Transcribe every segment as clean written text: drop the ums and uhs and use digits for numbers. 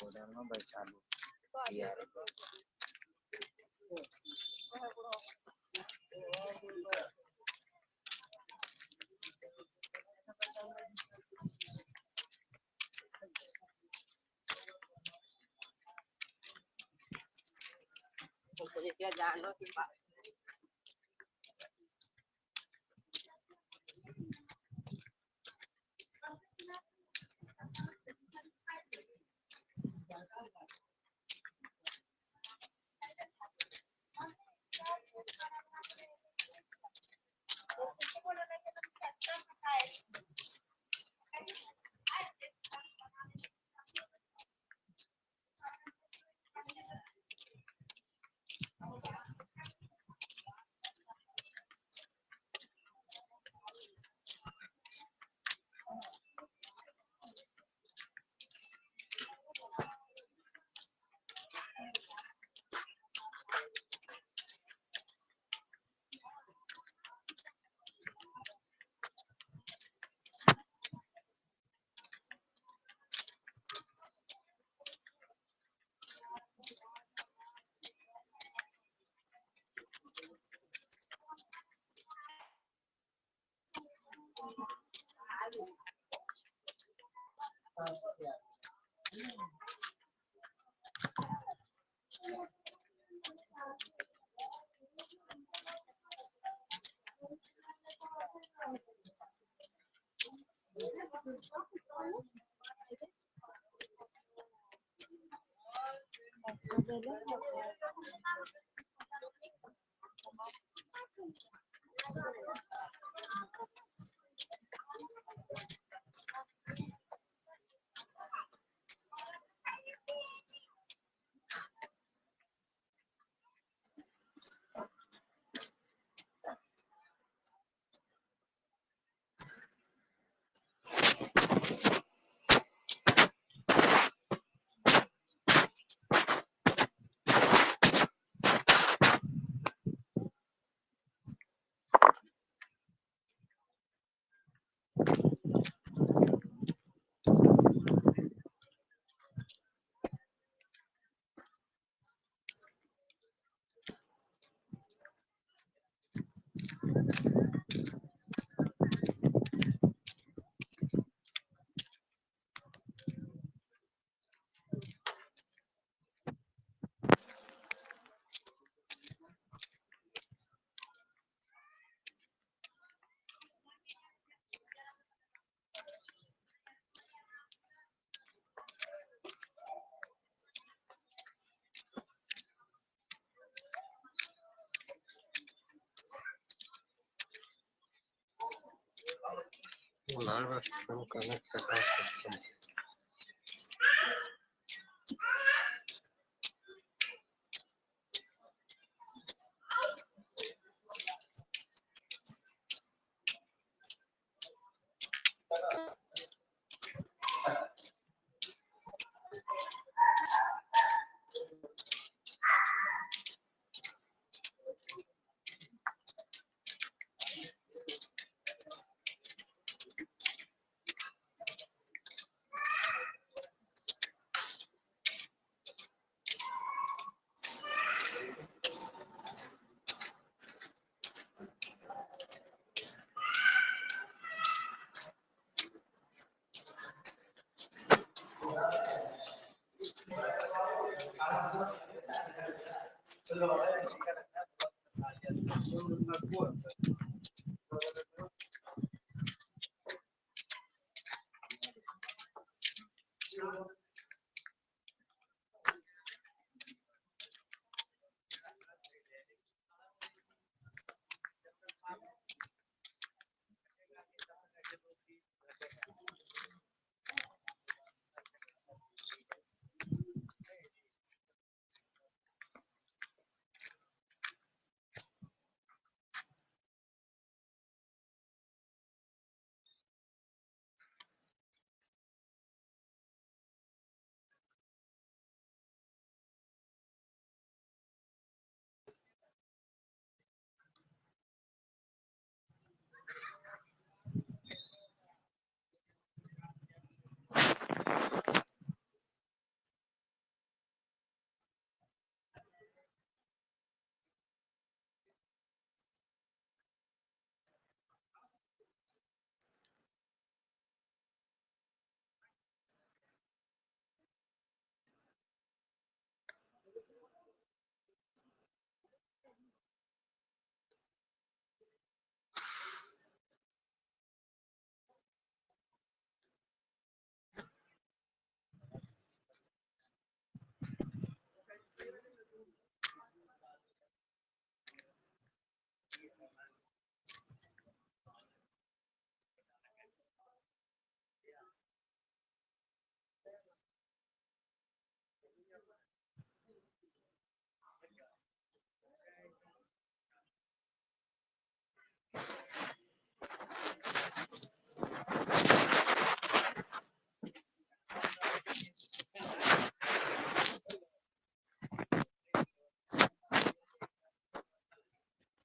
Udah mah baca biar Jadi jangan lo sih Pak. nervous from connected system.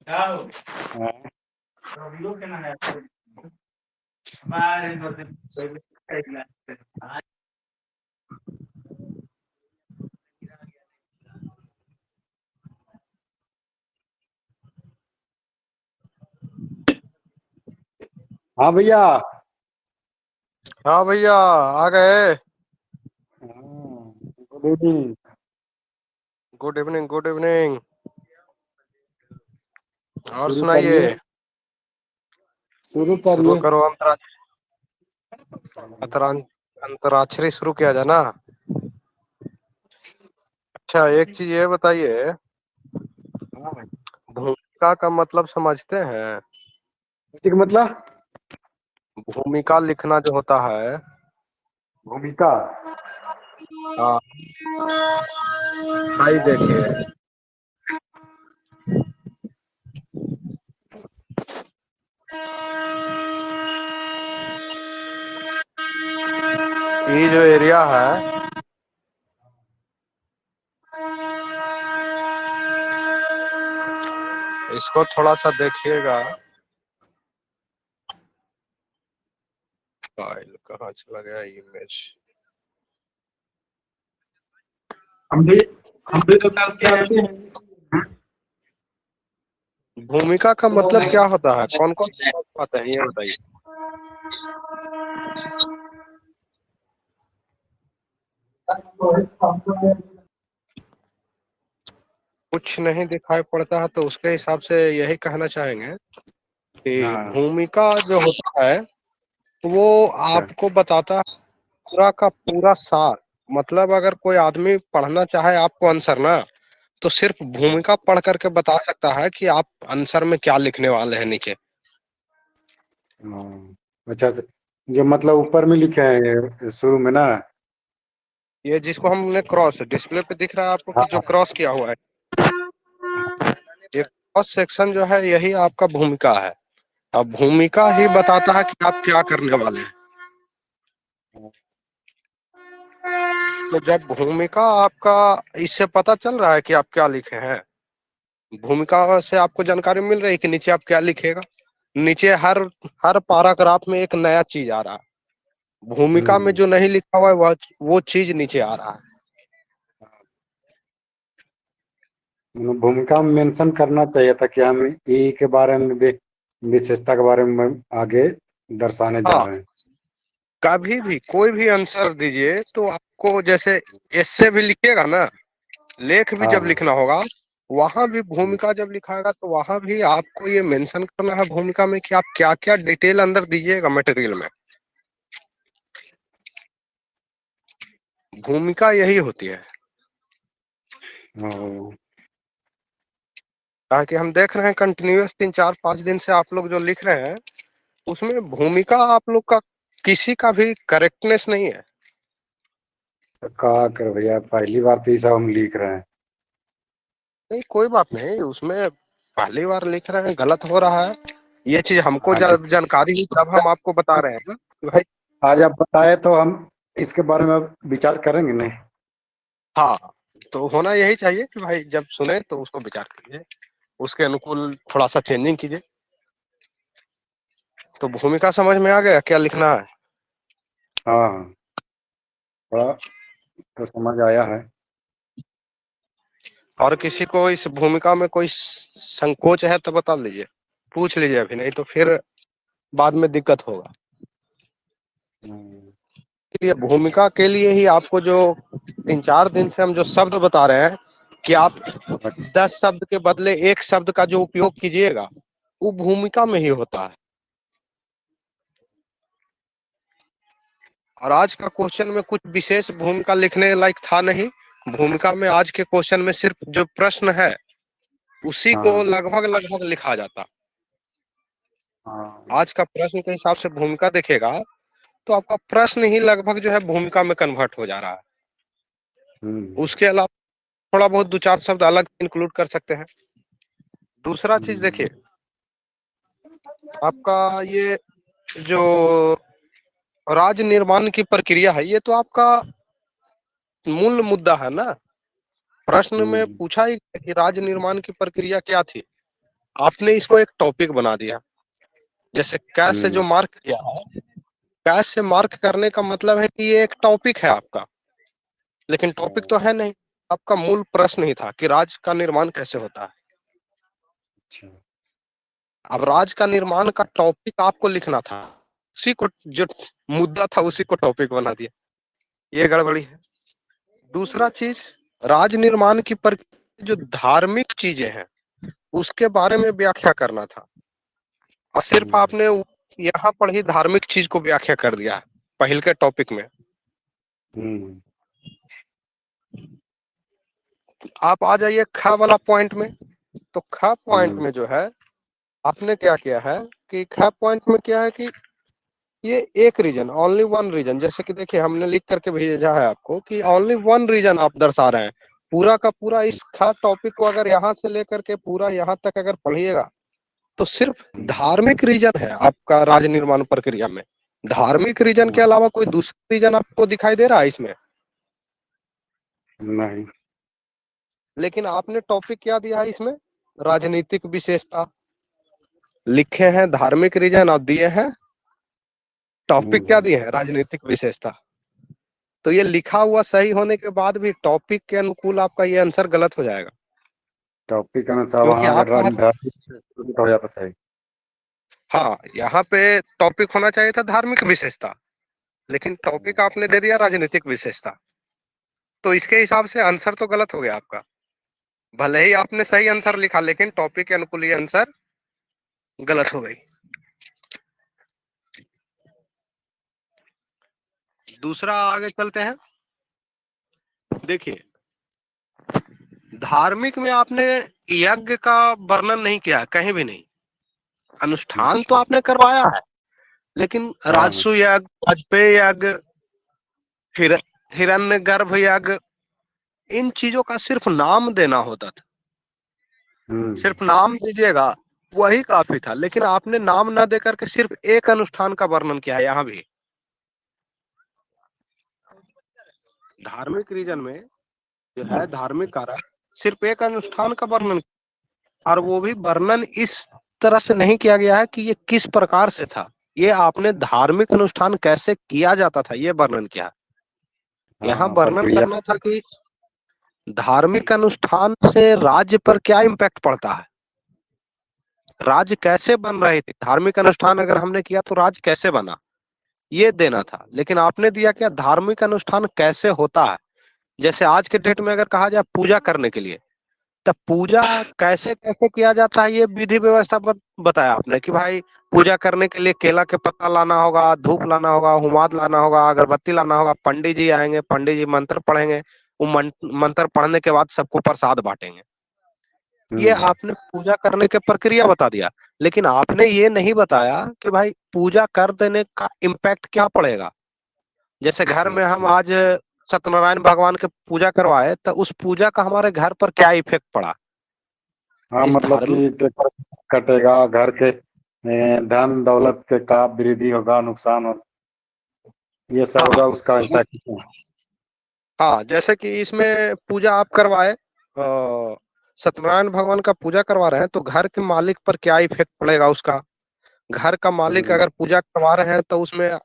हाँ। हाँ भैया। हाँ भैया आ गए। Good evening. Good evening good evening. और शुरू करिए। सुनाइए। शुरू शुरू करिए। करो अंतराक्षरी शुरू किया जाए ना। अच्छा एक चीज ये बताइए, हाँ। भूमिका का मतलब समझते हैं? इसी का मतलब भूमिका लिखना जो होता है। भूमिका। हाँ भाई देखिए, ये जो एरिया है इसको थोड़ा सा देखिएगा। फाइल कहाँ चला गया, इमेज। हम भी हम भी तो चलते हैं। भूमिका का मतलब क्या होता है, कौन कौन पाते हैं ये बताइए। कुछ नहीं दिखाई पड़ता है तो उसके हिसाब से यही कहना चाहेंगे कि हाँ। भूमिका जो होता है वो अच्छा। आपको बताता है पूरा का पूरा सार। मतलब अगर कोई आदमी पढ़ना चाहे आपको आंसर ना, तो सिर्फ भूमिका पढ़ करके बता सकता है कि आप आंसर में क्या लिखने वाले हैं नीचे। हाँ। अच्छा जो मतलब ऊपर में लिखे हैं ये शुरू में ना। ये जिसको हमने क्रॉस डिस्प्ले पे दिख रहा है आपको कि जो हाँ। क्रॉस किया हुआ है, ये क्रॉस सेक्शन जो है यही आपका भूमिका है। अब भूमिका ही बताता है कि आप क्या करने वाले हैं। तो जब भूमिका आपका, इससे पता चल रहा है कि आप क्या लिखे हैं। भूमिका से आपको जानकारी मिल रही है कि नीचे आप क्या लिखेगा। नीचे हर हर पैराग्राफ में एक नया चीज आ रहा है। भूमिका में हम्म। जो नहीं लिखा हुआ है वो चीज नीचे आ रहा है। भूमिका में मेंशन करना चाहिए था कि हम ई के बारे में भी, विशेषता के बारे में आगे दर्शाने जा हाँ, रहे हैं। कभी भी कोई भी आंसर दीजिए तो आपको जैसे एस्से भी लिखिएगा ना, लेख भी हाँ जब हाँ। लिखना होगा, वहां भी भूमिका जब लिखाएगा तो वहां भी आपको ये मेंशन करना है भूमिका में कि आप क्या क्या डिटेल अंदर दीजिएगा मटेरियल में। भूमिका यही होती है। हाँ। ताकि हम देख रहे हैं कंटिन्यूअस 3 4 5 दिन से आप लोग जो लिख रहे हैं उसमें भूमिका आप लोग का किसी का भी करेक्टनेस नहीं है। तो क्या कर भैया, पहली बार तो ये सब हम लिख रहे हैं। नहीं कोई बात नहीं, उसमें पहली बार लिख रहे हैं गलत हो रहा है, ये चीज हमको आज जानकारी हुई तब हम आपको बता रहे हैं ना कि भाई। आज आप बताए तो हम इसके बारे में अब विचार करेंगे नहीं। हाँ, तो होना यही चाहिए कि भाई जब सुने तो उसको विचार कीजिए, उसके अनुकूल थोड़ा सा चेंजिंग कीजिए। तो भूमिका समझ में आ गया क्या लिखना है? हाँ हाँ, थोड़ा तो समझ आया है। और किसी को इस भूमिका में कोई संकोच है तो बता लीजिए, पूछ लीजिए अभी, नहीं तो फिर बाद में दिक्कत होगा। हम्म। इसलिए भूमिका के लिए ही आपको जो 3 4 दिन से हम जो शब्द बता रहे हैं कि आप 10 शब्द के बदले एक शब्द का जो उपयोग कीजिएगा वो भूमिका में ही होता है। और आज का क्वेश्चन में कुछ विशेष भूमिका लिखने लायक था नहीं। भूमिका में आज के क्वेश्चन में सिर्फ जो प्रश्न है उसी को हाँ लगभग लगभग लिखा जाता। हाँ। आज का प्रश्न के हिसाब से भूमिका देखेगा तो आपका प्रश्न ही लगभग जो है भूमिका में कन्वर्ट हो जा रहा है। हम्म। उसके अलावा थोड़ा बहुत 2 4 शब्द अलग इंक्लूड कर सकते हैं। दूसरा चीज हम्म। देखिए, आपका ये जो राज्य निर्माण की प्रक्रिया है ये तो आपका मूल मुद्दा है ना। प्रश्न में हम्म। पूछा ही कि राज्य निर्माण की प्रक्रिया क्या थी। आपने इसको एक टॉपिक बना दिया। जैसे कैश से जो मार्क किया है, कैश से मार्क करने का मतलब है कि ये एक टॉपिक है आपका, लेकिन टॉपिक तो है नहीं। आपका मूल प्रश्न ही था कि राज्य का निर्माण कैसे होता है। अच्छा। अब राज्य का निर्माण का टॉपिक आपको लिखना था, उसी को जो मुद्दा था उसी को टॉपिक बना दिया, ये गड़बड़ी है। दूसरा चीज, राज्य निर्माण की जो धार्मिक चीजें हैं उसके बारे में व्याख्या करना था, और सिर्फ आपने यहाँ पर ही धार्मिक चीज को व्याख्या कर दिया है पहले के टॉपिक में। आप आ जाइए ख वाला पॉइंट में। तो ख पॉइंट में जो है आपने क्या किया है कि ख पॉइंट में क्या है कि ये एक रीजन, ओनली वन रीजन, जैसे कि देखिए हमने लिख करके भेजा है आपको कि ओनली वन रीजन आप दर्शा रहे हैं। पूरा का पूरा इस ख टॉपिक को अगर यहाँ से लेकर के पूरा यहाँ तक अगर पढ़िएगा तो सिर्फ धार्मिक रीजन है आपका राज्य निर्माण प्रक्रिया में। धार्मिक रीजन के अलावा कोई दूसरा रीजन आपको दिखाई दे रहा है इसमें? नहीं। लेकिन आपने टॉपिक क्या दिया है इसमें? राजनीतिक विशेषता। लिखे हैं धार्मिक रीजन और दिए हैं टॉपिक क्या दिए हैं? राजनीतिक विशेषता। तो ये लिखा हुआ सही होने के बाद भी टॉपिक के अनुकूल आपका ये आंसर गलत हो जाएगा, टॉपिक अनुसार क्योंकि वहाँ अगर आपका राजनीतिक हो जाता सही। हाँ, यहाँ पे टॉपिक होना चाहिए था धार्मिक विशेषता, लेकिन टॉपिक आपने दे दिया राजनीतिक विशेषता, तो इसके हिसाब से आंसर तो गलत हो गया आपका। भले ही आपने सही आंसर लिखा लेकिन टॉपिक के अनुकूल ये आंसर गलत हो गई। दूसरा आगे चलते हैं। देखिए, धार्मिक में आपने यज्ञ का वर्णन नहीं किया, कहीं भी नहीं। अनुष्ठान तो अच्छा। आपने करवाया है, लेकिन हाँ। राजसु यज्ञ, वाजपेयी यज्ञ, फिर हिरण्य गर्भ यज्ञ, इन चीजों का सिर्फ नाम देना होता था। सिर्फ नाम दीजिएगा वही काफी था, लेकिन आपने नाम ना देकर के सिर्फ एक अनुष्ठान का वर्णन किया है। यहाँ भी धार्मिक रीजन में जो है धार्मिक कारक सिर्फ एक अनुष्ठान का वर्णन, और वो भी वर्णन इस तरह से नहीं किया गया है कि ये किस प्रकार से था। ये आपने धार्मिक अनुष्ठान कैसे किया जाता था ये वर्णन किया। यहाँ हाँ, वर्णन प्रक्रिया। करना था कि धार्मिक अनुष्ठान से राज्य पर क्या इम्पैक्ट पड़ता है, राज्य कैसे बन रहे थे, धार्मिक अनुष्ठान अगर हमने किया तो राज्य कैसे बना, ये देना था। लेकिन आपने दिया क्या? धार्मिक अनुष्ठान कैसे होता है। जैसे आज के डेट में अगर कहा जाए पूजा करने के लिए, तब पूजा कैसे कैसे किया जाता है ये विधि व्यवस्था बताया आपने कि भाई पूजा करने के लिए केला के पत्ता लाना होगा, धूप लाना होगा, हुमाद लाना होगा, अगरबत्ती लाना होगा, पंडित जी आएंगे, पंडित जी मंत्र पढ़ेंगे, वो मंत्र पढ़ने के बाद सबको प्रसाद बांटेंगे। ये आपने पूजा करने के प्रक्रिया बता दिया, लेकिन आपने ये नहीं बताया कि भाई पूजा कर देने का इम्पैक्ट क्या पड़ेगा। जैसे घर में हम आज सत्यनारायण भगवान के पूजा करवाए तो उस पूजा का हमारे घर पर क्या इफेक्ट पड़ा। हाँ, इस मतलब धार्मिक कि टेक्टर कटेगा घर के, धन दौलत के का वृद्धि होगा, नुकसान हो, ये सब हाँ होगा, उसका इम्पैक्ट। हाँ, जैसे कि इसमें पूजा आप करवाए, सत्यनारायण भगवान का पूजा करवा रहे हैं तो घर के मालिक पर क्या इफेक्ट पड़ेगा उसका। घर का मालिक अगर पूजा करवा रहे हैं तो उसमें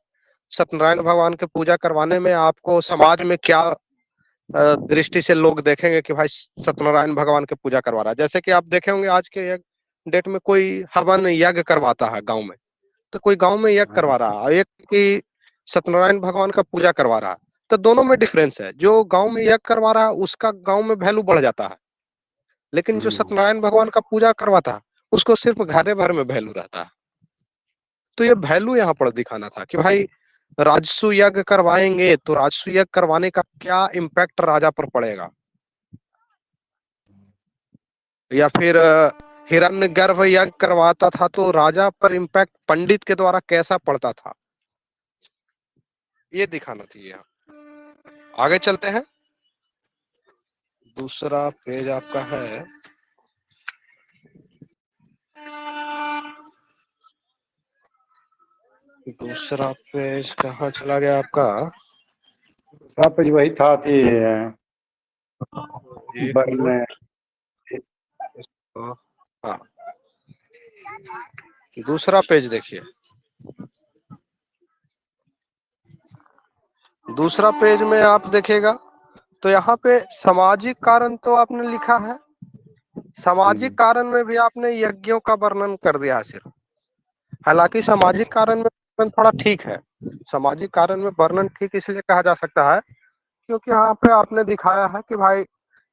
सत्यनारायण भगवान के पूजा करवाने में आपको समाज में क्या दृष्टि से लोग देखेंगे कि भाई सत्यनारायण भगवान के पूजा करवा रहा है। जैसे कि आप देखे होंगे आज के डेट में कोई हवन यज्ञ करवाता है गांव में, तो कोई गांव में यज्ञ करवा रहा है और एक कि सत्यनारायण भगवान का पूजा करवा रहा है, तो दोनों में डिफरेंस है। जो गांव में यज्ञ करवा रहा है उसका गांव में वैल्यू बढ़ जाता है, लेकिन जो सत्यनारायण भगवान का पूजा करवाता है उसको सिर्फ घरे भर में वैल्यू रहता है। तो ये वैल्यू यहाँ पर दिखाना था कि भाई राजसु यज्ञ करवाएंगे तो राजसु यज्ञ करवाने का क्या इम्पैक्ट राजा पर पड़ेगा, या फिर हिरण्य गर्भ यज्ञ करवाता था तो राजा पर इम्पैक्ट पंडित के द्वारा कैसा पड़ता था, ये दिखाना चाहिए यहाँ। आगे चलते हैं। दूसरा पेज आपका है, दूसरा पेज कहाँ चला गया आपका? सब कुछ वही था कि एक बन मिनट। हाँ, दूसरा पेज देखिए, दूसरा पेज में आप देखिएगा तो यहाँ पे सामाजिक कारण तो आपने लिखा है, सामाजिक कारण में भी आपने यज्ञों का वर्णन कर दिया है सिर्फ। हालांकि सामाजिक कारण में वर्णन थोड़ा ठीक है, सामाजिक कारण में वर्णन ठीक इसलिए कहा जा सकता है क्योंकि यहाँ पे आपने दिखाया है कि भाई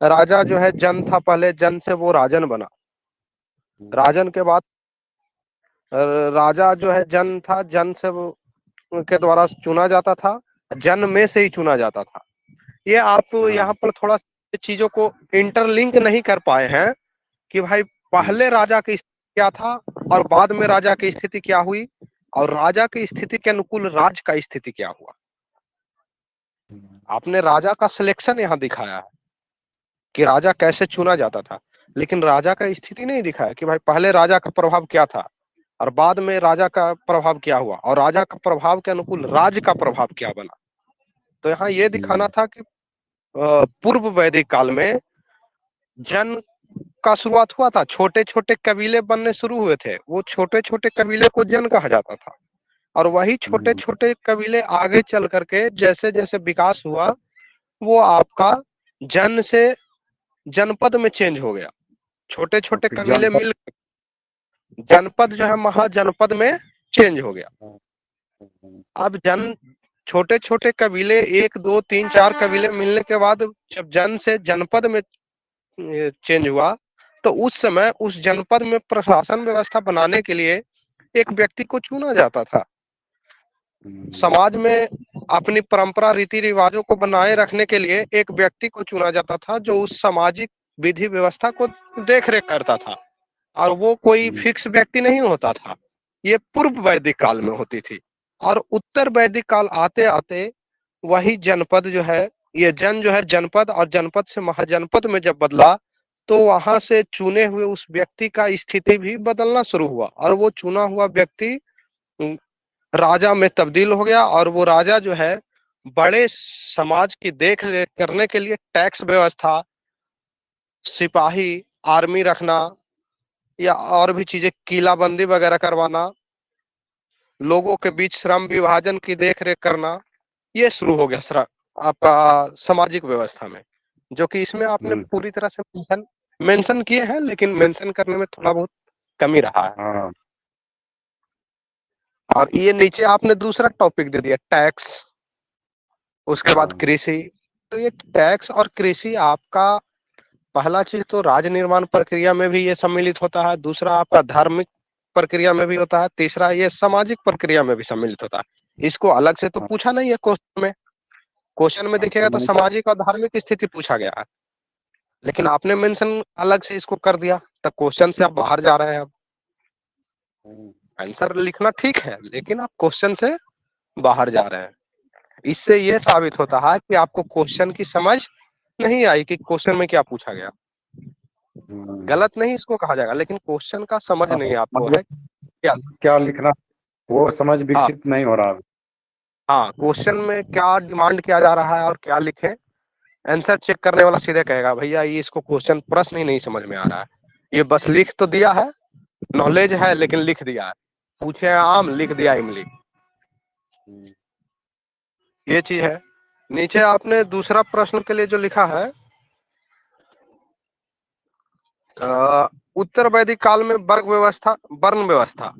राजा जो है जन था, पहले जन से वो राजन बना, राजन के बाद राजा जो है जन था, जन से वो के द्वारा चुना जाता था, जन में से ही चुना जाता था। ये आप यहाँ पर थोड़ा चीजों को इंटरलिंक नहीं कर पाए हैं कि भाई पहले राजा की स्थिति क्या था और बाद में राजा की स्थिति क्या हुई और राजा की स्थिति के अनुकूल राज का स्थिति क्या हुआ। आपने राजा का सिलेक्शन यहाँ दिखाया है कि राजा कैसे चुना जाता था, लेकिन राजा का स्थिति नहीं दिखाया कि भाई पहले राजा का प्रभाव क्या था और बाद में राजा का प्रभाव क्या हुआ और राजा का प्रभाव के अनुकूल राज का प्रभाव क्या बना। तो यहाँ ये दिखाना था कि पूर्व वैदिक काल में जन का शुरुआत हुआ था, छोटे छोटे कबीले बनने शुरू हुए थे, वो छोटे छोटे कबीले को जन कहा जाता था और वही छोटे छोटे कबीले आगे चल करके जैसे जैसे विकास हुआ वो आपका जन से जनपद में चेंज हो गया, छोटे छोटे कबीले मिल जनपद जो है महाजनपद में चेंज हो गया। अब जन छोटे छोटे कबीले 1 2 3 4 कबीले मिलने के बाद जब जन से जनपद में चेंज हुआ तो उस समय उस जनपद में प्रशासन व्यवस्था बनाने के लिए एक व्यक्ति को चुना जाता था। समाज में अपनी परंपरा रीति रिवाजों को बनाए रखने के लिए एक व्यक्ति को चुना जाता था जो उस सामाजिक विधि व्यवस्था को देख रेख करता था और वो कोई फिक्स व्यक्ति नहीं होता था। ये पूर्व वैदिक काल में होती थी और उत्तर वैदिक काल आते आते वही जनपद जो है, ये जन जो है जनपद और जनपद से महाजनपद में जब बदला तो वहां से चुने हुए उस व्यक्ति का स्थिति भी बदलना शुरू हुआ और वो चुना हुआ व्यक्ति राजा में तब्दील हो गया और वो राजा जो है बड़े समाज की देख रेख करने के लिए टैक्स व्यवस्था, सिपाही, आर्मी रखना या और भी चीजें, किलाबंदी वगैरह करवाना, लोगों के बीच श्रम विभाजन की देख रेख करना, ये शुरू हो गया आपका सामाजिक व्यवस्था में, जो कि इसमें आपने पूरी तरह से मेंशन किए हैं लेकिन मेंशन करने में थोड़ा बहुत कमी रहा है। और ये नीचे आपने दूसरा टॉपिक दे दिया टैक्स, उसके बाद कृषि। तो ये टैक्स और कृषि आपका पहला चीज तो राज निर्माण प्रक्रिया में भी ये सम्मिलित होता है, दूसरा आपका धार्मिक प्रक्रिया में भी होता है, तीसरा ये सामाजिक प्रक्रिया में भी सम्मिलित होता है। इसको अलग से तो पूछा नहीं है क्वेश्चन में, क्वेश्चन में देखिएगा तो सामाजिक और धार्मिक स्थिति पूछा गया है, लेकिन आपने मेंशन अलग से इसको कर दिया तो क्वेश्चन से आप बाहर जा रहे हैं। अब आंसर लिखना ठीक है लेकिन आप क्वेश्चन से बाहर जा रहे हैं। इससे यह साबित होता है कि आपको क्वेश्चन की समझ नहीं आई कि क्वेश्चन में क्या पूछा गया। गलत नहीं इसको कहा जाएगा लेकिन क्वेश्चन का समझ नहीं आपको है क्या लिखना, वो समझ विकसित नहीं हो रहा। हाँ, क्वेश्चन में क्या डिमांड किया जा रहा है और क्या लिखे, आंसर चेक करने वाला सीधे कहेगा भैया ये इसको क्वेश्चन प्रश्न ही नहीं समझ में आ रहा है, ये बस लिख तो दिया है, नॉलेज है लेकिन लिख दिया है, पूछे आम लिख दिया इमली, ये चीज है। नीचे आपने दूसरा प्रश्न के लिए जो लिखा है उत्तर वैदिक काल में वर्ग व्यवस्था, वर्ण व्यवस्था,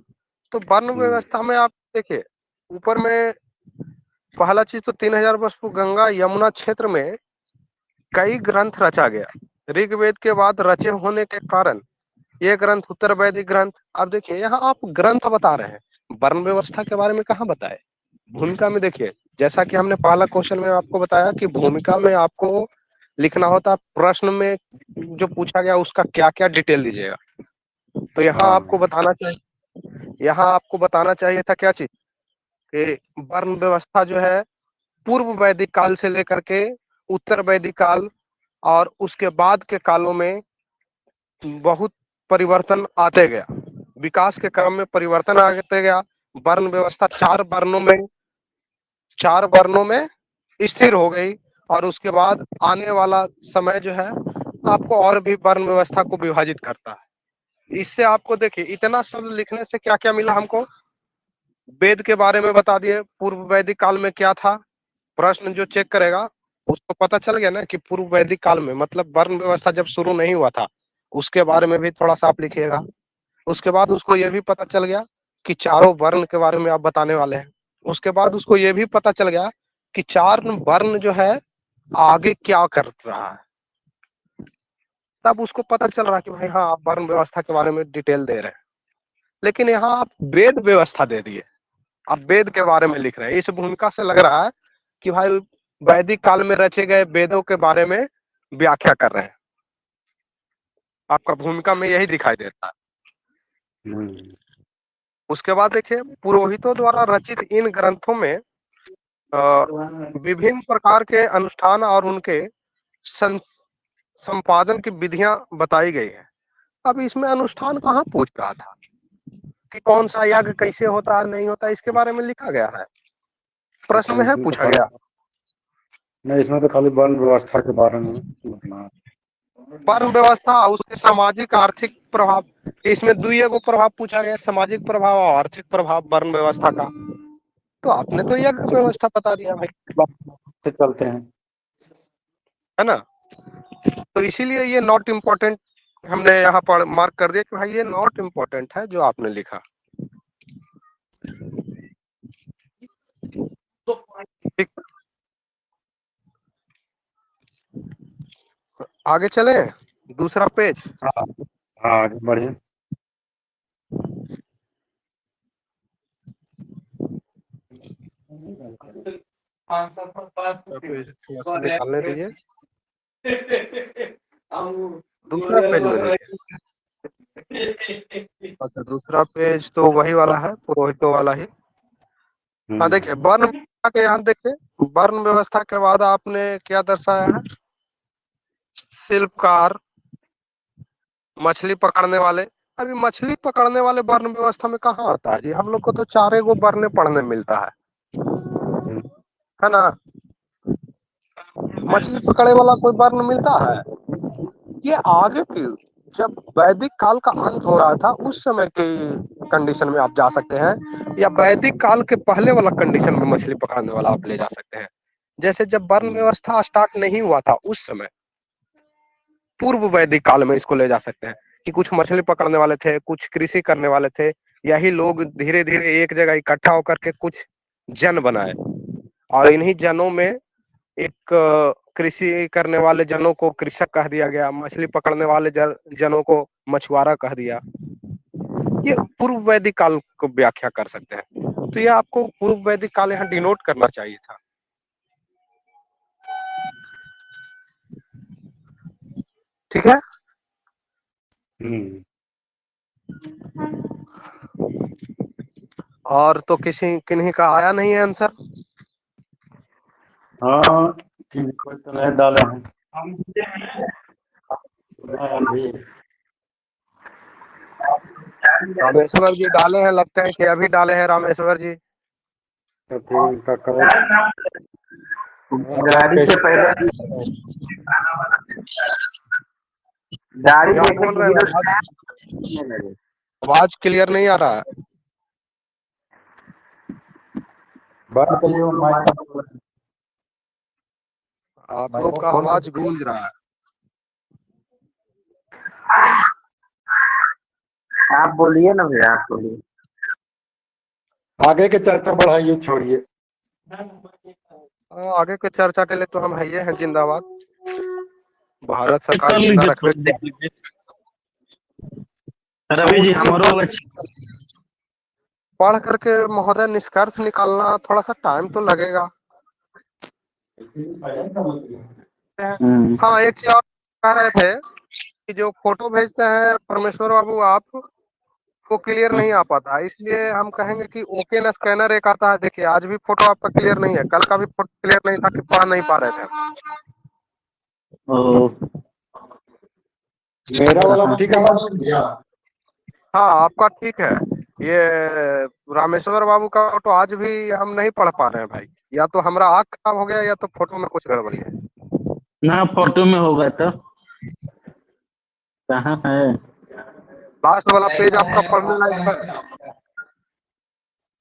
तो वर्ण व्यवस्था में आप देखिए ऊपर में पहला चीज तो 3000 वर्ष पूर्व गंगा यमुना क्षेत्र में कई ग्रंथ रचा गया, ऋग्वेद के बाद रचे होने के कारण ये ग्रंथ उत्तर वैदिक ग्रंथ। अब देखिए यहाँ आप ग्रंथ बता रहे हैं, वर्ण व्यवस्था के बारे में कहाँ बताए, भूमिका में देखिए जैसा कि हमने पहला क्वेश्चन में आपको बताया कि भूमिका में आपको लिखना होता, प्रश्न में जो पूछा गया उसका क्या क्या डिटेल दीजिएगा, तो यहाँ आपको बताना चाहिए, यहाँ आपको बताना चाहिए था क्या चीज कि वर्ण व्यवस्था जो है पूर्व वैदिक काल से लेकर के उत्तर वैदिक काल और उसके बाद के कालों में बहुत परिवर्तन आते गया, विकास के क्रम में परिवर्तन आते गया, वर्ण व्यवस्था 4 वर्णों में स्थिर हो गई और उसके बाद आने वाला समय जो है आपको और भी वर्ण व्यवस्था को विभाजित करता है। इससे आपको देखिए इतना शब्द लिखने से क्या क्या मिला हमको। वेद के बारे में बता दिए, पूर्व वैदिक काल में क्या था। प्रश्न जो चेक करेगा उसको पता चल गया ना कि पूर्व वैदिक काल में मतलब वर्ण व्यवस्था जब शुरू नहीं हुआ था उसके बारे में भी थोड़ा सा आप लिखिएगा। उसके बाद उसको ये भी पता चल गया कि चारों वर्ण के बारे में आप बताने वाले हैं। उसके बाद उसको ये भी पता चल गया कि चार वर्ण जो है आगे क्या कर रहा है। तब उसको पता चल रहा है कि भाई हाँ आप वर्ण व्यवस्था के बारे में डिटेल दे रहे हैं। लेकिन यहाँ आप वेद व्यवस्था दे दिए, आप वेद के बारे में लिख रहे हैं। इस भूमिका से लग रहा है कि भाई वैदिक काल में रचे गए वेदों के बारे में व्याख्या कर रहे हैं। आपका भूमिका में यही दिखाई देता है। उसके बाद देखिए पुरोहितों द्वारा रचित इन ग्रंथों में विभिन्न प्रकार के अनुष्ठान और उनके संपादन की विधियां बताई गई है। अब इसमें अनुष्ठान कहाँ पूछ रहा था कि कौन सा यज्ञ कैसे होता है नहीं होता, इसके बारे में लिखा गया है, प्रश्न में है इसमें तो पूछा गया। नहीं, इसमें तो खाली वर्ण व्यवस्था के बारे में लिखना है। वर्ण व्यवस्था उसके सामाजिक आर्थिक प्रभाव, इसमें दुई एगो प्रभाव पूछा गया, सामाजिक प्रभाव और आर्थिक प्रभाव वर्ण व्यवस्था का। तो आपने तो यज्ञ व्यवस्था बता दिया भाई, से चलते हैं, है ना। तो इसीलिए ये नॉट इम्पोर्टेंट हमने यहाँ पर मार्क कर दिया कि भाई ये नॉट इम्पोर्टेंट है जो आपने लिखा। ठीक, आगे चले दूसरा पेज। हाँ हाँ आगे बढ़िए। निकालने दीजिए, दूसरा पेज में देखिए। अच्छा दूसरा पेज तो वही वाला है, पुरोहितों वाला ही। हाँ देखिए वर्ण व्यवस्था के यहाँ देखिए, वर्ण व्यवस्था के बाद आपने क्या दर्शाया है, शिल्पकार, मछली पकड़ने वाले। अभी मछली पकड़ने वाले वर्ण व्यवस्था में कहाँ आता है जी, हम लोग को तो चारे गो वर्ण पढ़ने मिलता है ना। मछली पकड़े वाला कोई वर्ण मिलता है, ये आगे की जब वैदिक काल का अंत हो रहा था उस समय की कंडीशन में आप जा सकते हैं, या वैदिक काल के पहले वाला कंडीशन में मछली पकड़ने वाला आप ले जा सकते हैं। जैसे जब वर्ण व्यवस्था स्टार्ट नहीं हुआ था उस समय पूर्व वैदिक काल में इसको ले जा सकते हैं कि कुछ मछली पकड़ने वाले थे, कुछ कृषि करने वाले थे, यही लोग धीरे धीरे एक जगह इकट्ठा होकर के कुछ जन बनाए और इन्हीं जनों में एक कृषि करने वाले जनों को कृषक कह दिया गया, मछली पकड़ने वाले जनों को मछुआरा कह दिया। ये पूर्व वैदिक काल को व्याख्या कर सकते हैं। तो ये आपको पूर्व वैदिक काल यहाँ डिनोट करना चाहिए था। ठीक है, और तो किसी किन्हीं का आया नहीं है आंसर। हाँ कोई तो नहीं डाले हैं अभी। रामेश्वर जी डाले हैं, लगता है कि अभी डाले हैं रामेश्वर जी। तो फिर उनका करो गाड़ी से पहले गाड़ी क्या देखने बोल की रहे हैं, आवाज क्लियर नहीं आ रहा है। बंद करिए वो माइक। आप लोग का आवाज गूंज रहा है। आप बोलिए ना भैया, आप बोलिए। आगे के चर्चा बढ़ाइए, छोड़िए। आगे के चर्चा के लिए तो हम है ये हैं जिंदाबाद, भारत सरकार जिंदा रखने के लिए। रवि जी हमारो पढ़ करके महोदय निष्कर्ष निकालना थोड़ा सा टाइम तो लगेगा। हाँ एक चीज और कह रहे थे कि जो फोटो भेजते हैं परमेश्वर बाबू आप, वो क्लियर नहीं आ पाता, इसलिए हम कहेंगे कि ओके स्कैनर एक आता है, देखिए आज भी फोटो आपका क्लियर नहीं है, कल का भी फोटो क्लियर नहीं था कि पढ़ नहीं पा रहे थे। मेरा वाला ठीक है भैया। हाँ आपका ठीक है, ये रामेश्वर बाबू का फोटो आज भी हम नहीं पढ़ पा रहे हैं भाई, या तो हमारा आँख खराब हो गया या तो फोटो में कुछ गड़बड़ी है। ना फोटो में होगा तो कहाँ है। लास्ट वाला पेज आपका पढ़ने लायक है,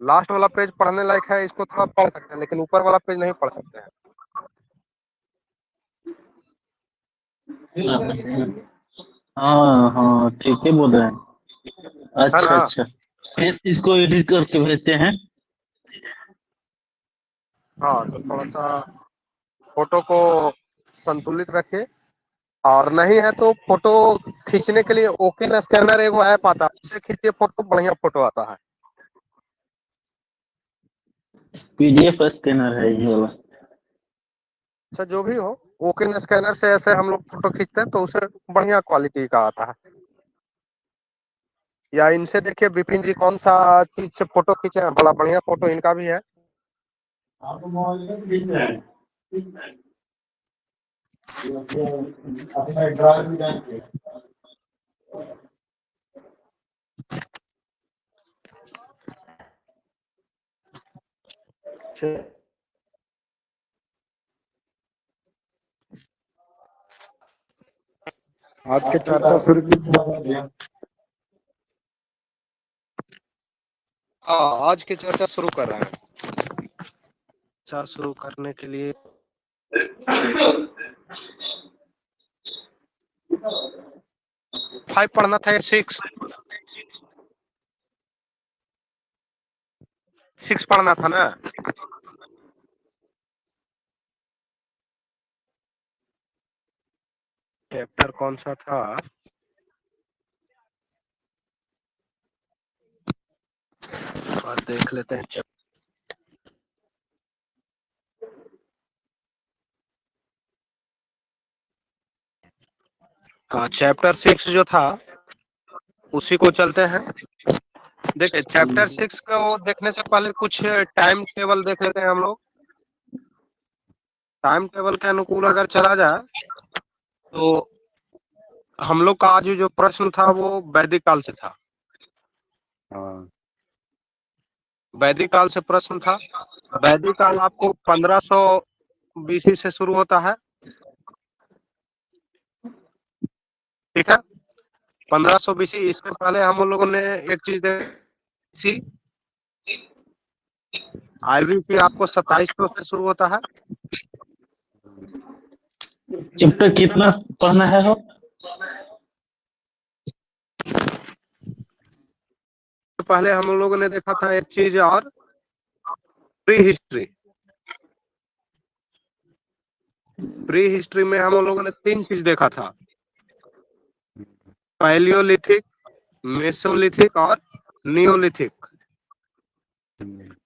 लास्ट वाला पेज पढ़ने लायक है, इसको थोड़ा पढ़ सकते हैं, लेकिन ऊपर वाला पेज नहीं पढ़ सकते हैं। हाँ हाँ ठीक है बोल रहे हैं। है अच्छा ना? अच्छा, फिर इसको एडिट करके भेजते हैं। हाँ, तो थोड़ा सा फोटो को संतुलित रखिए, और नहीं है तो फोटो खींचने के लिए ओके स्कैनर एगो ऐप आता है, उससे खींचिए फोटो, बढ़िया फोटो आता है। पीडीएफ स्कैनर है ये वाला। अच्छा, जो भी हो, ओके स्कैनर से ऐसे हम लोग फोटो खींचते हैं तो उसे बढ़िया क्वालिटी का आता है। या इनसे देखिए विपिन जी कौन सा चीज से फोटो खींचे हैं, बड़ा बढ़िया फोटो इनका भी है। आज की चर्चा शुरू की। हाँ, आज की चर्चा शुरू कर रहे हैं। चर्चा शुरू करने के लिए 5 पढ़ना था या 6 पढ़ना था ना? चैप्टर कौन सा था? और देख लेते हैं। हाँ, चैप्टर 6 जो था उसी को चलते हैं। देखिए, चैप्टर 6 को देखने से पहले कुछ टाइम टेबल देख लेते हैं हम लोग। टाइम टेबल के अनुकूल अगर चला जाए तो हम लोग का आज जो प्रश्न था वो वैदिक काल से था। हाँ, वैदिक काल से प्रश्न था। वैदिक काल आपको 1500 बीसी से शुरू होता है, ठीक है? 1500 बीसी। इसके पहले हम लोगों ने एक चीज देखी, आईबीसी आपको 2700 से शुरू होता है। चैप्टर कितना पढ़ना है हो? पहले हम लोगों ने देखा था एक चीज और, प्री हिस्ट्री। प्री हिस्ट्री में हम लोगों ने 3 चीज देखा था, पैलियोलिथिक, मेसोलिथिक और नियोलिथिक।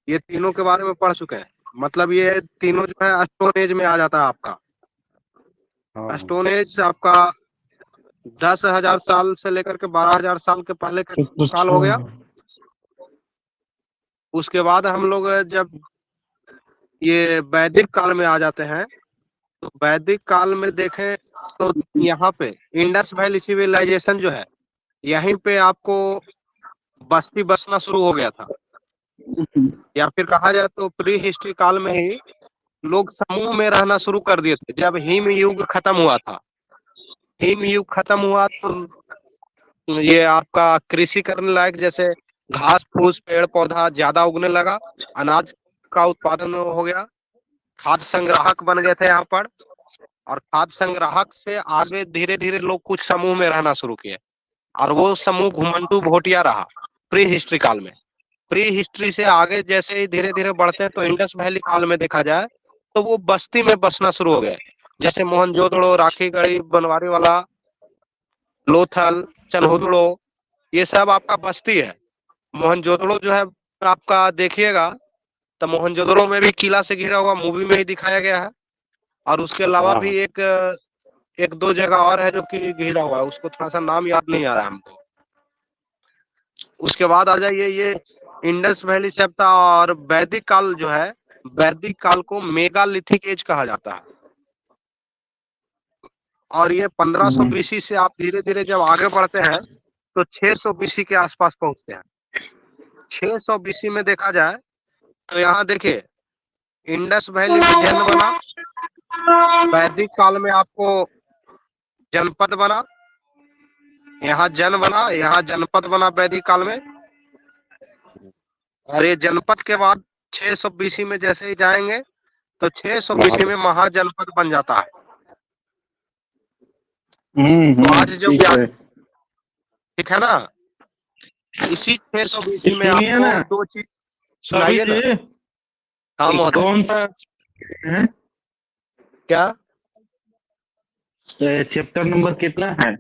ये तीनों के बारे में पढ़ चुके हैं। मतलब ये तीनों जो है स्टोन एज में आ जाता है आपका। हाँ, स्टोन एज आपका 10,000 साल से लेकर के 12,000 साल के पहले का काल हो गया। उसके बाद हम लोग जब ये वैदिक काल में आ जाते हैं, तो वैदिक काल में देखें तो यहाँ पे इंडस वैली सिविलाइजेशन जो है, यहीं पे आपको बस्ती बसना शुरू हो गया था। या फिर कहा जाए तो प्री हिस्ट्री काल में ही लोग समूह में रहना शुरू कर दिए थे। जब हिम युग खत्म हुआ था, हिम युग खत्म हुआ तो ये आपका कृषि करने लायक, जैसे घास फूस पेड़ पौधा ज्यादा उगने लगा, अनाज का उत्पादन हो गया, खाद्य संग्राहक बन गए थे यहाँ पर। और खाद्य संग्राहक से आगे धीरे धीरे लोग कुछ समूह में रहना शुरू किए, और वो समूह घुमंटू भोटिया रहा प्री हिस्ट्री काल में। प्री हिस्ट्री से आगे जैसे ही धीरे धीरे बढ़ते हैं तो इंडस वैली काल में देखा जाए तो वो बस्ती में बसना शुरू हो गए। जैसे मोहनजोदड़ो, राखीगढ़ी, बनवारी वाला, लोथल, चनहुदड़ो, ये सब आपका बस्ती है। मोहनजोदड़ो जो है आपका देखिएगा तो मोहनजोदड़ो में भी किला से घिरा हुआ, मूवी में ही दिखाया गया है। और उसके अलावा भी एक दो जगह और है जो कि घिरा हुआ है, उसको थोड़ा सा नाम याद नहीं आ रहा है हमको। उसके बाद आ जाइए ये इंडस वैली सभ्यता। और वैदिक काल जो है, वैदिक काल को मेगालिथिक एज कहा जाता है। और ये 1500 बीसी से आप धीरे धीरे जब आगे बढ़ते हैं तो 600 बीसी के आसपास पहुंचते हैं। 600 बीसी में देखा जाए तो यहाँ देखिए इंडस वैली में जन्म बना। वैदिक काल में आपको जनपद बना। यहाँ जन बना, यहाँ जनपद बना वैदिक काल में, और ये जनपद के बाद 600 BC में जैसे ही जाएंगे तो 600 BC में महाजनपद बन जाता है। तो आज जो ठीक है। ठीक है ना, इसी 600 BC में सुनिए ना, आपको दो चीज सुनाइए ना। हाँ महोदय। कौन सा है? क्या चैप्टर नंबर कितना है?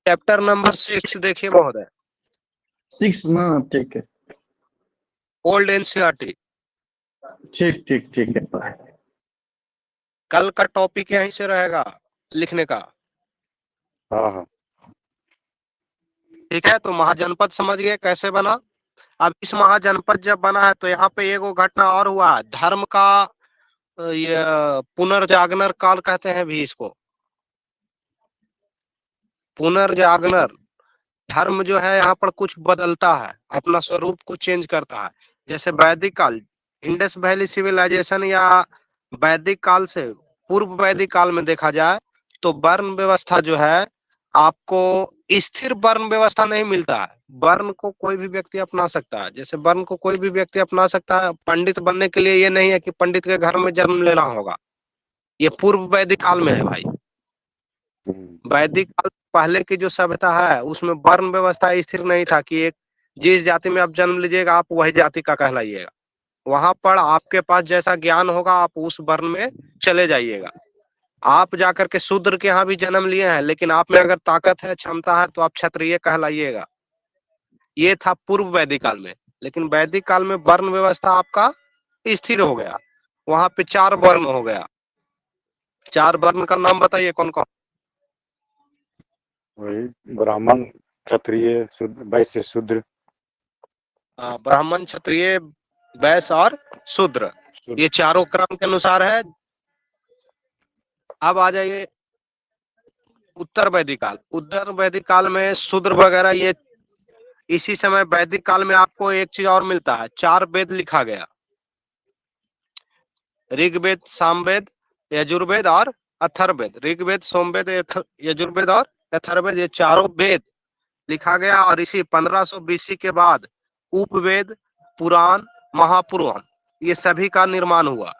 चैप्टर नंबर 6 देखिए महोदय, 6 ना, ठीक है। Old NCERT. ठीक ठीक ठीक है। कल का टॉपिक यहीं से रहेगा लिखने का। हाँ हाँ। ठीक है, तो महाजनपद समझ गए कैसे बना। अब इस महाजनपद जब बना है तो यहाँ पे एगो घटना और हुआ, धर्म का ये पुनर्जागरण काल कहते हैं भी इसको। पुनर्जागरण, धर्म जो है यहाँ पर कुछ बदलता है, अपना स्वरूप को चेंज करता है। जैसे वैदिक काल, इंडस वैली सिविलाइजेशन या वैदिक काल से पूर्व वैदिक काल में देखा जाए तो वर्ण व्यवस्था जो है, आपको स्थिर वर्ण व्यवस्था नहीं मिलता है। वर्ण को कोई भी व्यक्ति अपना सकता है, जैसे वर्ण को कोई भी व्यक्ति अपना सकता है। पंडित बनने के लिए ये नहीं है कि पंडित के घर में जन्म लेना होगा। ये पूर्व वैदिक काल में है भाई। वैदिक काल पहले की जो सभ्यता है उसमें वर्ण व्यवस्था स्थिर नहीं था कि एक जिस जाति में आप जन्म लीजिएगा आप वही जाति का कहलाइएगा। वहां पर आपके पास जैसा ज्ञान होगा आप उस वर्ण में चले जाइएगा। आप जाकर के शूद्र के यहाँ भी जन्म लिए हैं, लेकिन आप में अगर ताकत है, क्षमता है, तो आप क्षत्रिय कहलाइएगा। ये था पूर्व वैदिक काल में। लेकिन वैदिक काल में वर्ण व्यवस्था आपका स्थिर हो गया। वहां पे 4 वर्ण हो गया। 4 वर्ण का नाम बताइए कौन कौन। वही ब्राह्मण, क्षत्रिय, शूद्र, वैश्य, शूद्र। ब्राह्मण, क्षत्रिय, वैश्य और शूद्र, ये चारों क्रम के अनुसार है। अब आ जाइए उत्तर वैदिक काल। उत्तर वैदिक काल में शूद्र वगैरह ये इसी समय वैदिक काल में आपको एक चीज और मिलता है, 4 वेद लिखा गया, ऋग्वेद, सामवेद, यजुर्वेद और अथर्ववेद। ऋग्वेद, सोमवेद, यजुर्वेद और अथर्ववेद, ये चारों वेद लिखा गया। और इसी 1500 BC के बाद उपवेद, पुराण, महापुराण ये सभी का निर्माण हुआ।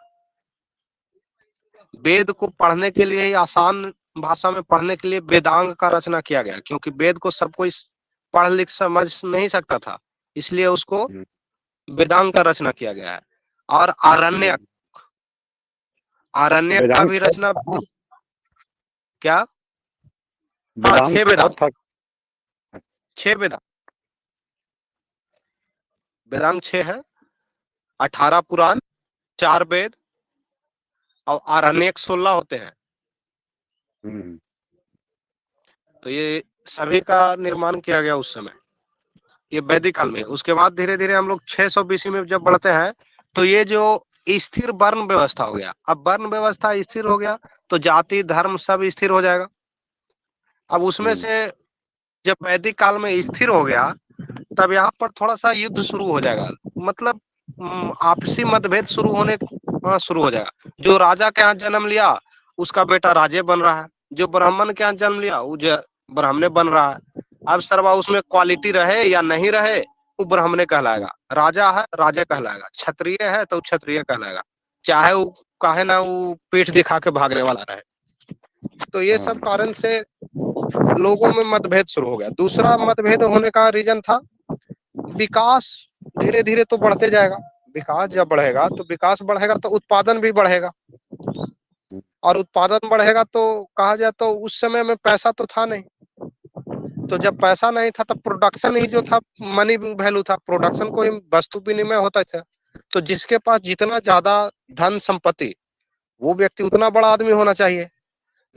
वेद को पढ़ने के लिए ही, आसान भाषा में पढ़ने के लिए वेदांग का रचना किया गया, क्योंकि वेद को सब कोई पढ़ लिख समझ नहीं सकता था, इसलिए उसको वेदांग का रचना किया गया है। और आरण्यक, आरण्यक का भी रचना क्या? हाँ, 6 वेदांग, 6 वेदांग, वेदांग 6 है, 18 पुराण, 4 वेद और आरण्यक 16 होते हैं। तो ये सभी का निर्माण किया गया उस समय, ये वैदिक काल में। उसके बाद धीरे धीरे हम लोग 600 BC में जब बढ़ते हैं तो ये जो स्थिर वर्ण व्यवस्था हो गया। अब वर्ण व्यवस्था स्थिर हो गया तो जाति धर्म सब स्थिर हो जाएगा। अब उसमें से जब वैदिक काल में स्थिर हो गया तब यहाँ पर थोड़ा सा युद्ध शुरू हो जाएगा, मतलब आपसी मतभेद शुरू हो जाएगा। जो राजा के यहाँ जन्म लिया उसका बेटा राजे बन रहा है, जो ब्राह्मण के यहाँ जन्म लिया वो ब्राह्मणे बन रहा है। अब सरवा उसमें क्वालिटी रहे या नहीं रहे वो ब्राह्मणे कहलाएगा, राजा है राजा कहलाएगा, क्षत्रिय है तो क्षत्रिय कहलाएगा, चाहे वो काहे ना वो पीठ दिखा के भागने वाला रहे। तो ये सब कारण से लोगों में मतभेद शुरू हो गया। दूसरा मतभेद होने का रीजन था विकास। धीरे धीरे तो बढ़ते जाएगा, विकास जब बढ़ेगा तो विकास बढ़ेगा तो उत्पादन भी बढ़ेगा, और उत्पादन बढ़ेगा तो कहा जाए तो उस समय में पैसा तो था नहीं। तो जब पैसा नहीं था तब प्रोडक्शन ही जो था, मनी वैल्यू था, प्रोडक्शन को ही वस्तु विनिमय होता था। तो जिसके पास जितना ज्यादा धन संपत्ति वो व्यक्ति उतना बड़ा आदमी होना चाहिए।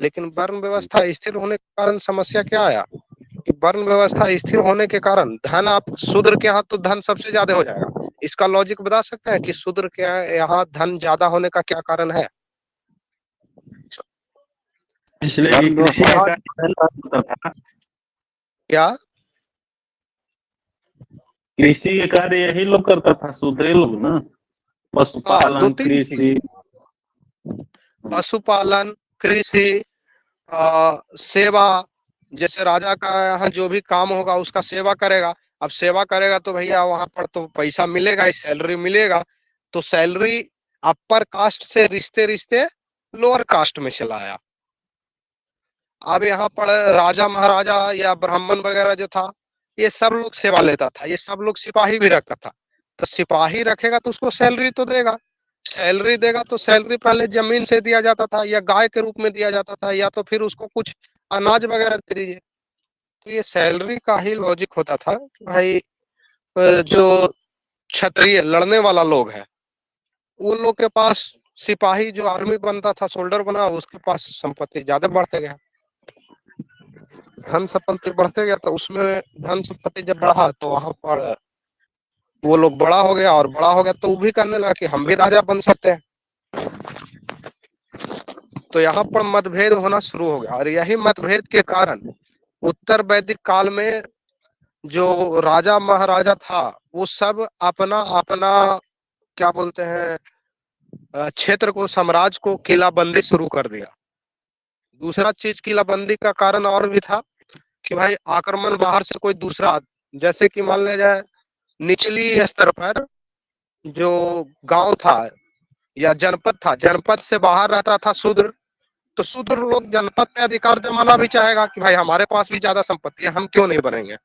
लेकिन वर्ण व्यवस्था स्थिर होने के कारण समस्या क्या आया कि वर्ण व्यवस्था स्थिर होने के कारण धन, आप शूद्र के यहाँ तो धन सबसे ज्यादा हो जाएगा। इसका लॉजिक बता सकते हैं कि शूद्र के यहाँ धन ज्यादा होने का क्या कारण है? इसलिए कृषि का कार्य होता था। क्या? कृषि के कार्य यही लोग करता था, शूद्र लोग ना, पशुपालन, कृषि, पशुपालन, कृषि, सेवा, जैसे राजा का यहाँ जो भी काम होगा उसका सेवा करेगा। अब सेवा करेगा तो भैया वहां पर तो पैसा मिलेगा ही, सैलरी मिलेगा। तो सैलरी अपर कास्ट से रिश्ते रिश्ते लोअर कास्ट में चला आया। अब यहाँ पर राजा महाराजा या ब्राह्मण वगैरह जो था, ये सब लोग सेवा लेता था, ये सब लोग सिपाही भी रखता था। तो सिपाही रखेगा तो उसको सैलरी तो देगा, सैलरी देगा तो सैलरी पहले जमीन से दिया जाता था या गाय के रूप में दिया जाता था, या तो फिर उसको कुछ अनाज वगैरह दे दीजिए। तो ये सैलरी का ही लॉजिक होता था कि भाई जो क्षत्रिय लड़ने वाला लोग है, वो लोग के पास सिपाही जो आर्मी बनता था, सोल्डर बना, उसके पास संपत्ति ज्यादा बढ़ते गया, धन संपत्ति बढ़ते गया। तो उसमें धन संपत्ति जब बढ़ा तो वहां पर वो लोग बड़ा हो गया, और बड़ा हो गया तो वो भी करने लगा कि हम भी राजा बन सकते हैं। तो यहाँ पर मतभेद होना शुरू हो गया, और यही मतभेद के कारण उत्तर वैदिक काल में जो राजा महाराजा था वो सब अपना अपना क्या बोलते हैं क्षेत्र को, साम्राज्य को किलाबंदी शुरू कर दिया। दूसरा चीज किलाबंदी का कारण और भी था कि भाई आक्रमण बाहर से कोई दूसरा, जैसे कि मान लिया जाए निचली स्तर पर जो गांव था या जनपद था, जनपद से बाहर रहता था शूद्र, तो शूद्र लोग जनपद पे अधिकार जमाना भी चाहेगा कि भाई हमारे पास भी ज्यादा संपत्ति है, हम क्यों नहीं बनेंगे।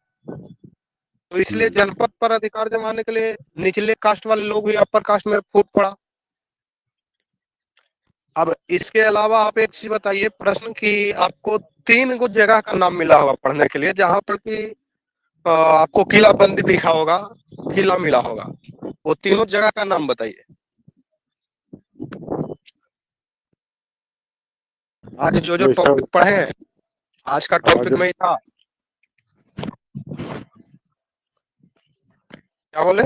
तो इसलिए जनपद पर अधिकार जमाने के लिए निचले कास्ट वाले लोग भी अपर कास्ट में फूट पड़ा। अब इसके अलावा आप एक चीज बताइए प्रश्न कि आपको 3 कुछ जगह का नाम मिला होगा पढ़ने के लिए जहां पर कि आपको किलाबंदी दिखा होगा, किला मिला होगा, वो तीनों जगह का नाम बताइए। आज जो जो टॉपिक पढ़े हैं, आज का टॉपिक में ही था। क्या बोले?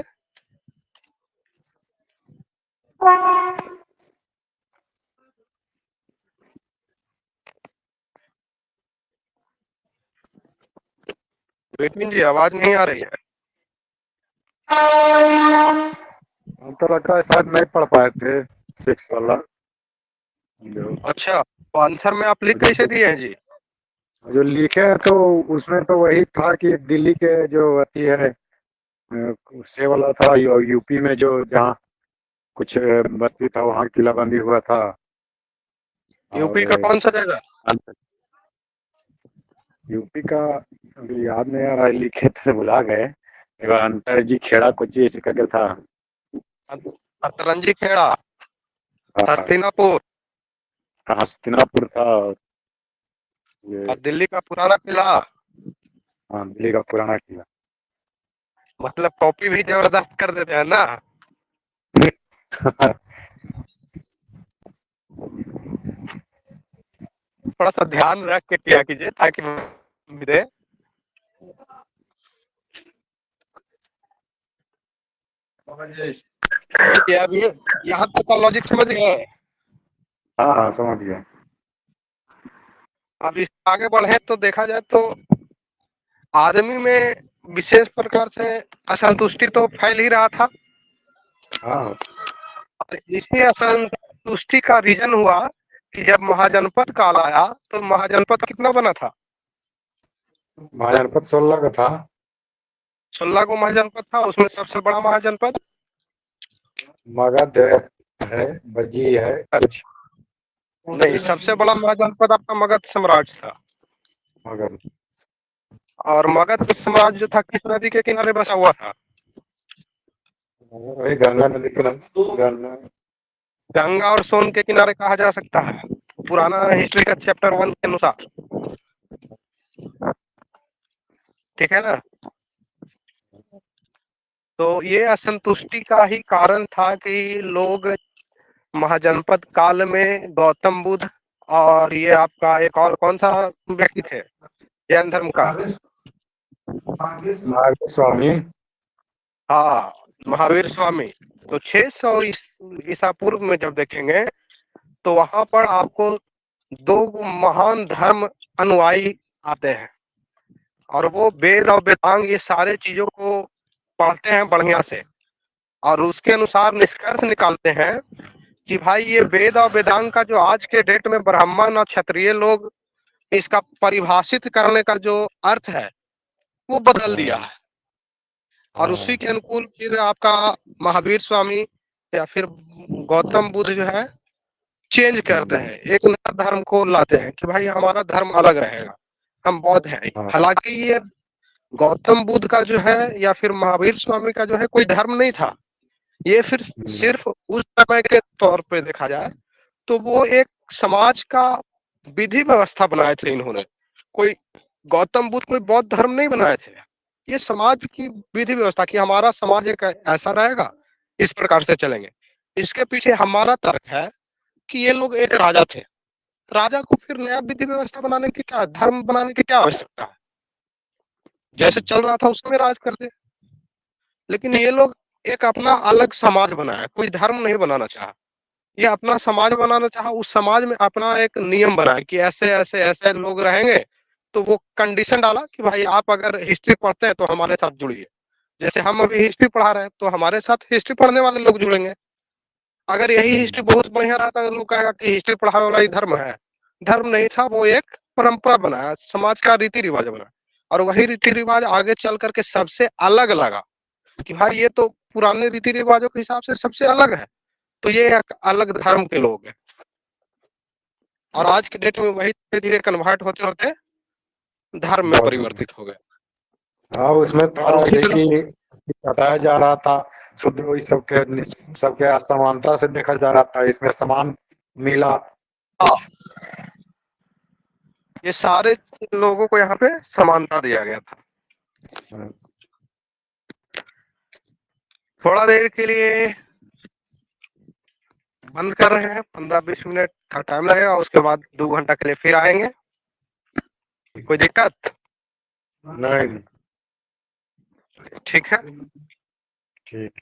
विपिन जी आवाज नहीं आ रही है। हम तो लगता है शायद नहीं पढ़ पाए थे 6 वाला अच्छा, तो आंसर में आप लिख कैसे दिए हैं जी? जो लिखे हैं, तो उसमें तो वही था कि दिल्ली के जो अति है से वाला था, यूपी में जो जहाँ कुछ बस्ती था वहाँ किलाबंदी हुआ था। यूपी का कौन सा जगह? यूपी का अभी याद नहीं आ रहा है, लिखे थे भुला गए। अंतर जी खेड़ा कुछ ऐसे करके था। अतरंजी खेड़ा, हस्तिनापुर, हस्तिनापुर था। और दिल्ली का पुराना किला। हाँ, दिल्ली का पुराना किला। मतलब कॉपी भी जबरदस्त कर देते हैं ना। थोड़ा सा ध्यान रख के किया कीजिए ताकि दे। अब ये यहाँ तक का लॉजिक समझ गए? हाँ हाँ, समझ गया। अब इस आगे बढ़े तो देखा जाए तो आदमी में विशेष प्रकार से असंतुष्टि तो फैल ही रहा था। हाँ, इसी असंतुष्टि का रीजन हुआ कि जब महाजनपद काल आया तो महाजनपद कितना बना था? महाजनपद 16 का था। 16 को महाजनपद था, उसमें सबसे बड़ा महाजनपद मगध है, बज्जी है कुछ। नहीं, सबसे बड़ा महाजनपद आपका मगध साम्राज्य था। मगध, और मगध साम्राज्य जो था किस नदी के किनारे बसा हुआ था? वही गंगा नदी के गंगा और सोन के किनारे कहा जा सकता है, पुराना हिस्ट्री का चैप्टर 1 के अनुसार। ठीक है ना? तो ये असंतुष्टि का ही कारण था कि लोग महाजनपद काल में गौतम बुद्ध और ये आपका एक और कौन सा व्यक्ति थे जैन धर्म का? महावीर स्वामी। हाँ, महावीर स्वामी। तो 600 ईसा पूर्व में जब देखेंगे तो वहां पर आपको 2 महान धर्म अनुयायी आते हैं, और वो वेद और वेदांग ये सारे चीजों को पढ़ते हैं बढ़िया से, और उसके अनुसार निष्कर्ष निकालते हैं कि भाई ये वेद और वेदांग का जो आज के डेट में ब्राह्मण और क्षत्रिय लोग इसका परिभाषित करने का जो अर्थ है वो बदल दिया है, और उसी के अनुकूल फिर आपका महावीर स्वामी या फिर गौतम बुद्ध जो है चेंज करते हैं, एक नया धर्म को लाते हैं कि भाई हमारा धर्म अलग रहेगा, हम बौद्ध हैं। हाँ। हालांकि ये गौतम बुद्ध का जो है या फिर महावीर स्वामी का जो है कोई धर्म नहीं था, ये फिर सिर्फ उस समय के तौर पे देखा जाए तो वो एक समाज का विधि व्यवस्था बनाए थे इन्होंने। कोई गौतम बुद्ध कोई बौद्ध धर्म नहीं बनाए थे, ये समाज की विधि व्यवस्था कि हमारा समाज एक ऐसा रहेगा, इस प्रकार से चलेंगे। इसके पीछे हमारा तर्क है कि ये लोग एक राजा थे, राजा को फिर नया विधि व्यवस्था बनाने की क्या, धर्म बनाने की क्या आवश्यकता है, जैसे चल रहा था उसमें राज करते। लेकिन ये लोग एक अपना अलग समाज बनाया, कोई धर्म नहीं बनाना चाहा, ये अपना समाज बनाना चाहा, उस समाज में अपना एक नियम बनाया कि ऐसे ऐसे ऐसे लोग रहेंगे। तो वो कंडीशन डाला कि भाई आप अगर हिस्ट्री पढ़ते हैं तो हमारे साथ जुड़िए, जैसे हम अभी हिस्ट्री पढ़ा रहे हैं तो हमारे साथ हिस्ट्री पढ़ने वाले लोग जुड़ेंगे। अगर यही हिस्ट्री बहुत बढ़िया रहता तो लोग कहेगा कि हिस्ट्री पढ़ाने वाला ही धर्म है, धर्म नहीं था, वो एक परंपरा बनाया, समाज का रीति रिवाज बना, और वही रीति रिवाज आगे चल करके सबसे अलग लगा कि भाई ये तो पुराने रीति रिवाजों के हिसाब से सबसे अलग है, तो ये एक अलग धर्म के लोग हैं। और आज के डेट में वही धीरे धीरे कन्वर्ट होते होते धर्म में परिवर्तित हो गए। हाँ, उसमें तो और उसी देखिए बताया जा रहा था, शुद्ध वही सबके असमानता से देखा जा रहा था, इसमें समान मिला। ये सारे लोगों को यहाँ पे समानता दिया गया था। थोड़ा देर के लिए बंद कर रहे हैं, 15-20 मिनट का टाइम लगेगा, उसके बाद 2 घंटा के लिए फिर आएंगे। कोई दिक्कत नहीं? ठीक है। ठीक।